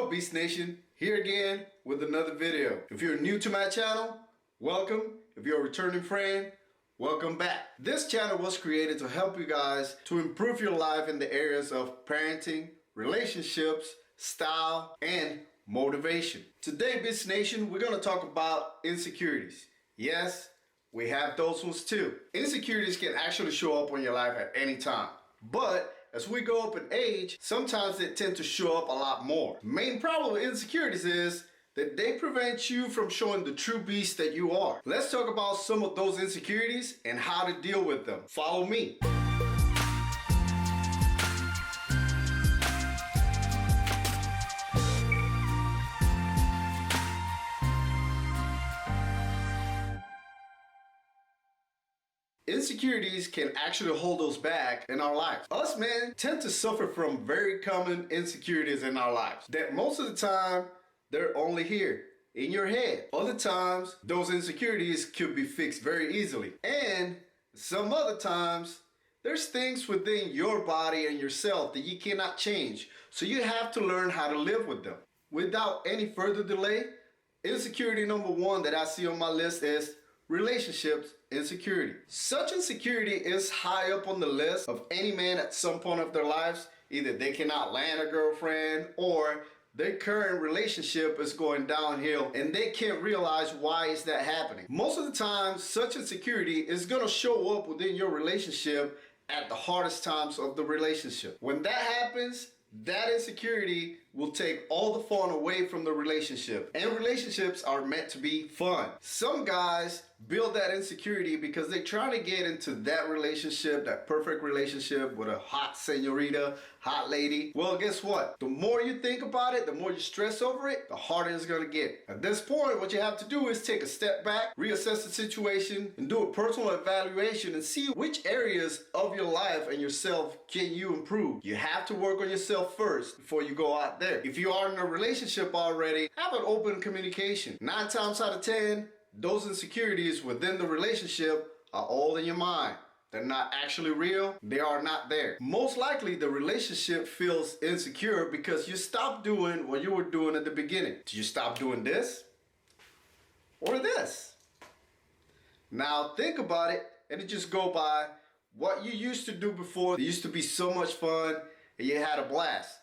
up, Beast Nation? Here again with another video. If you're new to my channel, welcome. If you're a returning friend, welcome back. This channel was created to help you guys to improve your life in the areas of parenting, relationships, style, and motivation. Today, Beast Nation, we're going to talk about insecurities. Yes, we have those ones too. Insecurities can actually show up on your life at any time. But as we go up in age, sometimes they tend to show up a lot more. The main problem with insecurities is that they prevent you from showing the true beast that you are. Let's talk about some of those insecurities and how to deal with them. Follow me. Insecurities can actually hold us back in our lives. Us men tend to suffer from very common insecurities in our lives that most of the time they're only here in your head. Other times those insecurities could be fixed very easily, and some other times there's things within your body and yourself that you cannot change, so you have to learn how to live with them. Without any further delay, insecurity number one that I see on my list is relationships insecurity. Such insecurity is high up on the list of any man at some point of their lives. Either they cannot land a girlfriend, or their current relationship is going downhill and they can't realize why is that happening. Most of the time, such insecurity is going to show up within your relationship at the hardest times of the relationship. When that happens, that insecurity will take all the fun away from the relationship. And relationships are meant to be fun. Some guys build that insecurity because they try to get into that relationship, that perfect relationship with a hot señorita, hot lady. Well, guess what? The more you think about it, the more you stress over it, the harder it's going to get. At this point, what you have to do is take a step back, reassess the situation, and do a personal evaluation and see which areas of your life and yourself can you improve. You have to work on yourself first before you go out there. If you are in a relationship already, have an open communication. 9 times out of 10, those insecurities within the relationship are all in your mind. They're not actually real. They are not there. Most likely the relationship feels insecure because you stopped doing what you were doing at the beginning. Did you stop doing this or this? Now think about it and just go by what you used to do before. It used to be so much fun and you had a blast.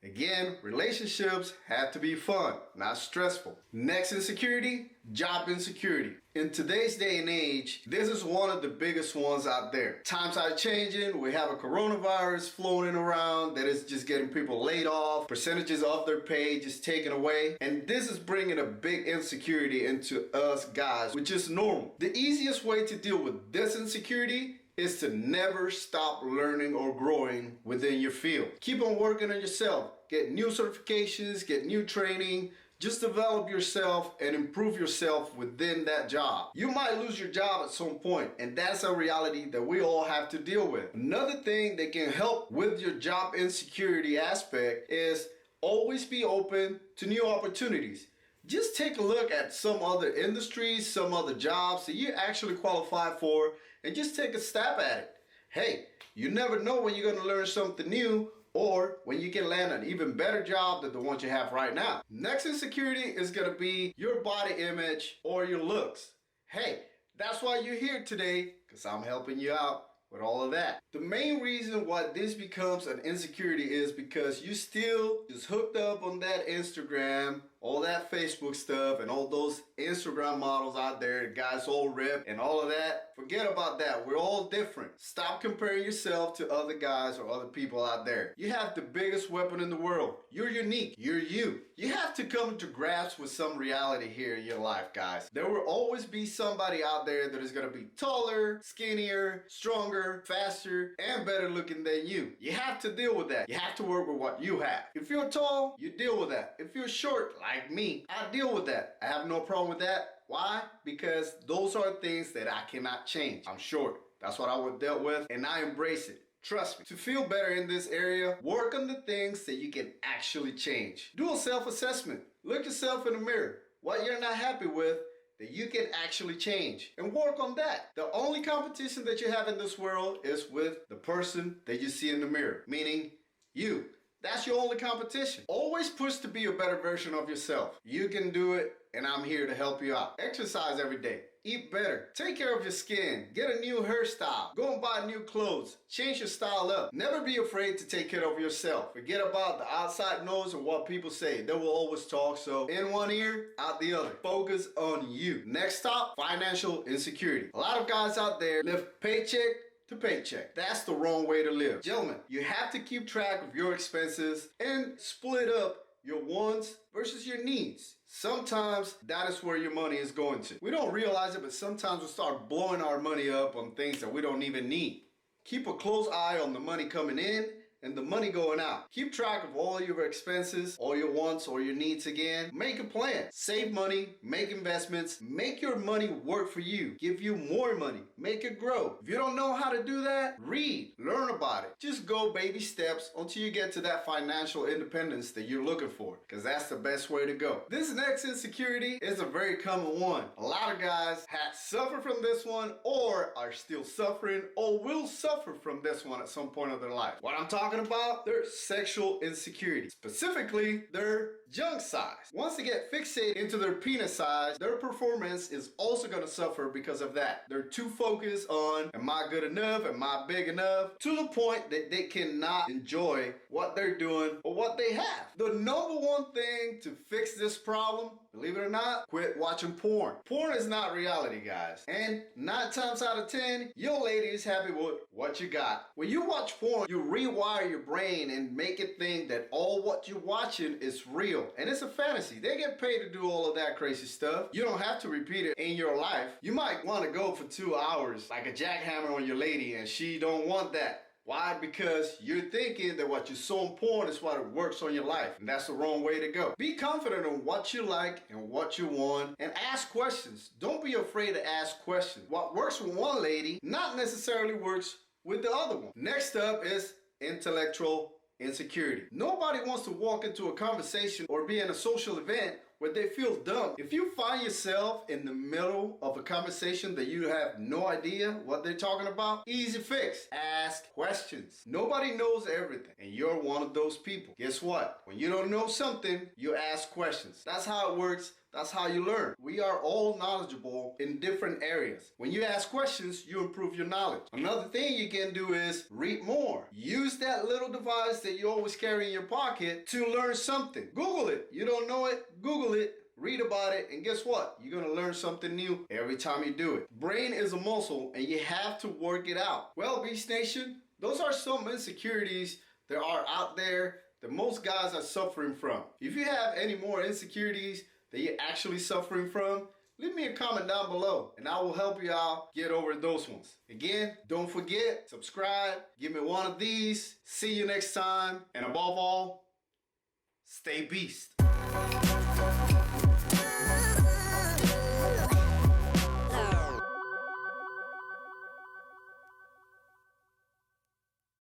Again, relationships have to be fun, not stressful. Next insecurity, job insecurity. In today's day and age, this is one of the biggest ones out there. Times are changing. We have a coronavirus floating around that is just getting people laid off. Percentages of their pay just taken away. And this is bringing a big insecurity into us guys, which is normal. The easiest way to deal with this insecurity is to never stop learning or growing within your field. Keep on working on yourself. Get new certifications, get new training. Just develop yourself and improve yourself within that job. You might lose your job at some point, and that's a reality that we all have to deal with. Another thing that can help with your job insecurity aspect is always be open to new opportunities. Just take a look at some other industries, some other jobs that you actually qualify for, and just take a stab at it. Hey, you never know when you're going to learn something new or when you can land an even better job than the ones you have right now. Next insecurity is going to be your body image or your looks. Hey, that's why you're here today, because I'm helping you out with all of that. The main reason why this becomes an insecurity is because you still just hooked up on that Instagram, all that Facebook stuff, and all those Instagram models out there, guys all ripped and all of that. Forget about that. We're all different. Stop comparing yourself to other guys or other people out there. You have the biggest weapon in the world. You're unique. You're you. You have to come to grasp with some reality here in your life, guys. There will always be somebody out there that is going to be taller, skinnier, stronger, faster, and better looking than you. You have to deal with that. You have to work with what you have. If you're tall, you deal with that. If you're short, like me, I deal with that. I have no problem with that. Why? Because those are things that I cannot change. I'm short. That's what I would deal with, and I embrace it. Trust me. To feel better in this area, work on the things that you can actually change. Do a self-assessment. Look yourself in the mirror. What you're not happy with that you can actually change, and work on that. The only competition that you have in this world is with the person that you see in the mirror, meaning you. That's your only competition. Always push to be a better version of yourself. You can do it, and I'm here to help you out. Exercise every day. Eat better. Take care of your skin. Get a new hairstyle. Go and buy new clothes. Change your style up. Never be afraid to take care of yourself. Forget about the outside noise and what people say. They will always talk, so in one ear, out the other. Focus on you. Next stop, financial insecurity. A lot of guys out there live paycheck to paycheck. That's the wrong way to live. Gentlemen, you have to keep track of your expenses and split up your wants versus your needs. Sometimes that is where your money is going to. We don't realize it, but sometimes we start blowing our money up on things that we don't even need. Keep a close eye on the money coming in and the money going out. Keep track of all your expenses, all your wants, or your needs again. Make a plan. Save money, make investments, make your money work for you. Give you more money, make it grow. If you don't know how to do that, read, learn about it. Just go baby steps until you get to that financial independence that you're looking for, because that's the best way to go. This next insecurity is a very common one. A lot of guys have suffered from this one, or are still suffering, or will suffer from this one at some point of their life. What I'm talking about, their sexual insecurity, specifically their junk size. Once they get fixated into their penis size, their performance is also going to suffer because of that. They're too focused on, am I good enough, am I big enough, to the point that they cannot enjoy what they're doing or what they have. The number one thing to fix this problem, believe it or not, quit watching porn. Porn is not reality, guys. And 9 times out of 10, your lady is happy with what you got. When you watch porn, you rewire your brain and make it think that all what you're watching is real. And it's a fantasy. They get paid to do all of that crazy stuff. You don't have to repeat it in your life. You might want to go for 2 hours like a jackhammer on your lady, and she don't want that. Why? Because you're thinking that what you saw in porn is what works on your life, and that's the wrong way to go. Be confident on what you like and what you want, and ask questions. Don't be afraid to ask questions. What works with one lady not necessarily works with the other one. Next up is intellectual insecurity. Nobody wants to walk into a conversation or be in a social event where they feel dumb. If you find yourself in the middle of a conversation that you have no idea what they're talking about, easy fix. Ask questions. Nobody knows everything, and you're one of those people. Guess what? When you don't know something, you ask questions. That's how it works. That's how you learn. We are all knowledgeable in different areas. When you ask questions, you improve your knowledge. Another thing you can do is read more. Use that little device that you always carry in your pocket to learn something. Google it. You don't know it? Google it. Read about it, and guess what? You're gonna learn something new every time you do it. Brain is a muscle, and you have to work it out. Well, Beast Nation, those are some insecurities that are out there that most guys are suffering from. If you have any more insecurities that you're actually suffering from, leave me a comment down below and I will help you out get over those ones. Again, don't forget, subscribe, give me one of these. See you next time, and above all, stay beast.